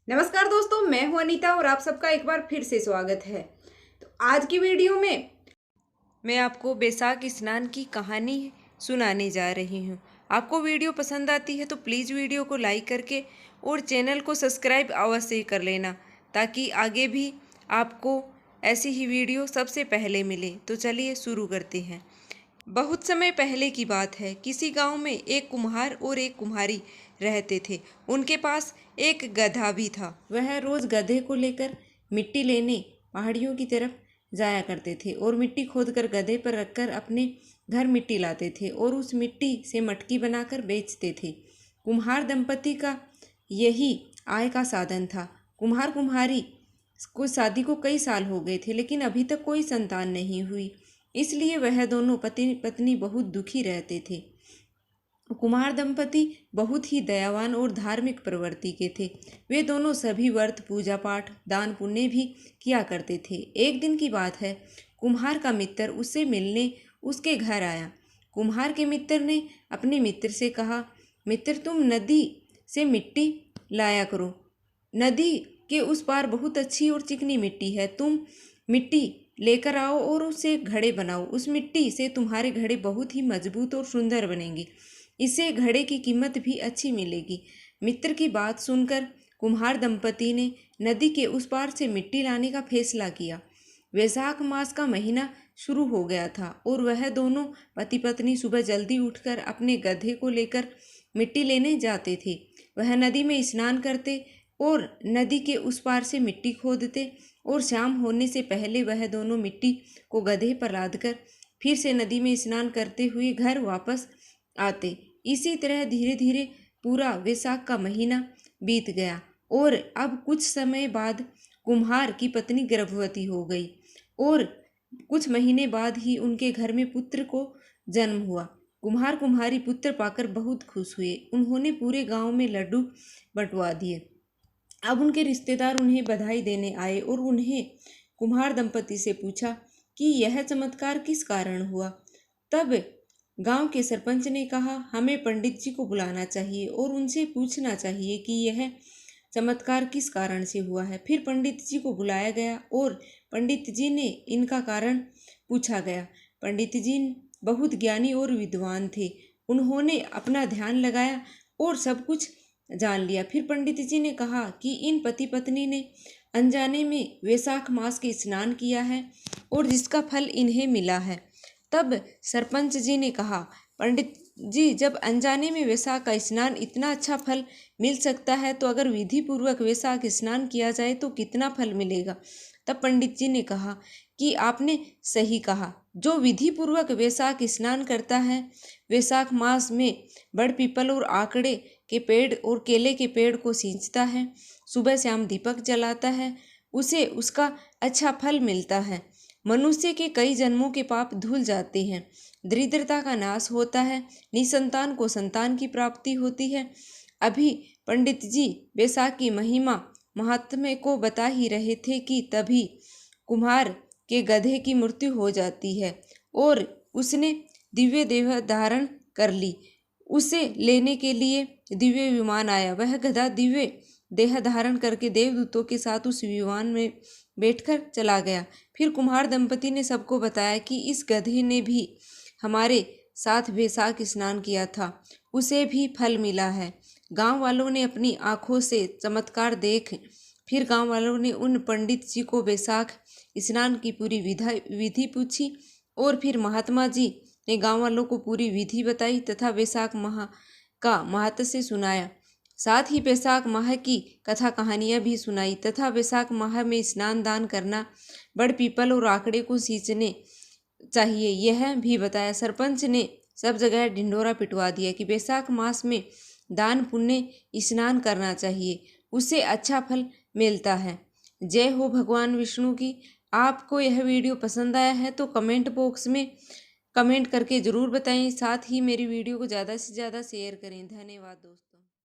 नमस्कार दोस्तों, मैं हूं अनीता और आप सबका एक बार फिर से स्वागत है। तो आज की वीडियो में मैं आपको बैसाख स्नान की कहानी सुनाने जा रही हूं। आपको वीडियो पसंद आती है तो प्लीज़ वीडियो को लाइक करके और चैनल को सब्सक्राइब अवश्य कर लेना, ताकि आगे भी आपको ऐसी ही वीडियो सबसे पहले मिले। तो चलिए शुरू करते हैं। बहुत समय पहले की बात है। किसी गांव में एक कुम्हार और एक कुम्हारी रहते थे। उनके पास एक गधा भी था। वह रोज गधे को लेकर मिट्टी लेने पहाड़ियों की तरफ जाया करते थे और मिट्टी खोदकर गधे पर रखकर अपने घर मिट्टी लाते थे और उस मिट्टी से मटकी बनाकर बेचते थे। कुम्हार दंपति का यही आय का साधन था। कुम्हार कुम्हारी को शादी को कई साल हो गए थे, लेकिन अभी तक कोई संतान नहीं हुई। इसलिए वह दोनों पति पत्नी बहुत दुखी रहते थे। कुमार दंपति बहुत ही दयावान और धार्मिक प्रवृत्ति के थे। वे दोनों सभी व्रत, पूजा पाठ, दान पुण्य भी किया करते थे। एक दिन की बात है, कुम्हार का मित्र उससे मिलने उसके घर आया। कुम्हार के मित्र ने अपने मित्र से कहा, मित्र, तुम नदी से मिट्टी लाया करो। नदी के उस पार बहुत अच्छी और चिकनी मिट्टी है। तुम मिट्टी लेकर आओ और उससे घड़े बनाओ। उस मिट्टी से तुम्हारे घड़े बहुत ही मजबूत और सुंदर बनेंगे। इससे घड़े की कीमत भी अच्छी मिलेगी। मित्र की बात सुनकर कुम्हार दंपति ने नदी के उस पार से मिट्टी लाने का फैसला किया। वैशाख मास का महीना शुरू हो गया था और वह दोनों पति पत्नी सुबह जल्दी उठकर अपने गधे को लेकर मिट्टी लेने जाते थे। वह नदी में स्नान करते और नदी के उस पार से मिट्टी खोदते और शाम होने से पहले वह दोनों मिट्टी को गधे पर लादकर फिर से नदी में स्नान करते हुए घर वापस आते। इसी तरह धीरे धीरे पूरा वैशाख का महीना बीत गया और अब कुछ समय बाद कुम्हार की पत्नी गर्भवती हो गई और कुछ महीने बाद ही उनके घर में पुत्र को जन्म हुआ। कुम्हार कुम्हारी पुत्र पाकर बहुत खुश हुए। उन्होंने पूरे गांव में लड्डू बंटवा दिए। अब उनके रिश्तेदार उन्हें बधाई देने आए और उन्हें कुम्हार दंपति से पूछा कि यह चमत्कार किस कारण हुआ। तब गांव के सरपंच ने कहा, हमें पंडित जी को बुलाना चाहिए और उनसे पूछना चाहिए कि यह चमत्कार किस कारण से हुआ है। फिर पंडित जी को बुलाया गया और पंडित जी ने इनका कारण पूछा गया। पंडित जी बहुत ज्ञानी और विद्वान थे। उन्होंने अपना ध्यान लगाया और सब कुछ जान लिया। फिर पंडित जी ने कहा कि इन पति पत्नी ने अनजाने में वैशाख मास के स्नान किया है और जिसका फल इन्हें मिला है। तब सरपंच जी ने कहा, पंडित जी, जब अनजाने में वैशाख का स्नान इतना अच्छा फल मिल सकता है तो अगर विधि पूर्वक वैशाख स्नान किया जाए तो कितना फल मिलेगा। तब पंडित जी ने कहा कि आपने सही कहा। जो विधि पूर्वक वैशाख स्नान करता है, वैशाख मास में बड़ पीपल और आकड़े के पेड़ और केले के पेड़ को सींचता है, सुबह शाम दीपक जलाता है, उसे उसका अच्छा फल मिलता है। मनुष्य के कई जन्मों के पाप धुल जाते हैं, दरिद्रता का नाश होता है, निसंतान को संतान की प्राप्ति होती है। अभी पंडित जी वैशाख की महिमा महात्म्य को बता ही रहे थे कि तभी कुम्हार के गधे की मृत्यु हो जाती है और उसने दिव्य देह धारण कर ली। उसे लेने के लिए दिव्य विमान आया। वह गधा दिव्य देह धारण करके देवदूतों के साथ उस विमान में बैठकर चला गया। फिर कुम्हार दंपति ने सबको बताया कि इस गधे ने भी हमारे साथ वैशाख स्नान किया था, उसे भी फल मिला है। गांव वालों ने अपनी आंखों से चमत्कार देख फिर गांव वालों ने उन पंडित जी को वैशाख स्नान की पूरी विधि पूछी और फिर महात्मा जी ने गांव वालों को पूरी विधि बताई तथा वैशाख माह का महत्व से सुनाया। साथ ही वैशाख माह की कथा कहानियाँ भी सुनाई तथा वैशाख माह में स्नान दान करना, बड़ पीपल और आकड़े को सींचने चाहिए, यह भी बताया। सरपंच ने सब जगह ढिंढोरा पिटवा दिया कि वैशाख मास में दान पुण्य स्नान करना चाहिए, उससे अच्छा फल मिलता है। जय हो भगवान विष्णु की। आपको यह वीडियो पसंद आया है तो कमेंट बॉक्स में कमेंट करके ज़रूर बताएं। साथ ही मेरी वीडियो को ज़्यादा से ज़्यादा शेयर करें। धन्यवाद दोस्तों।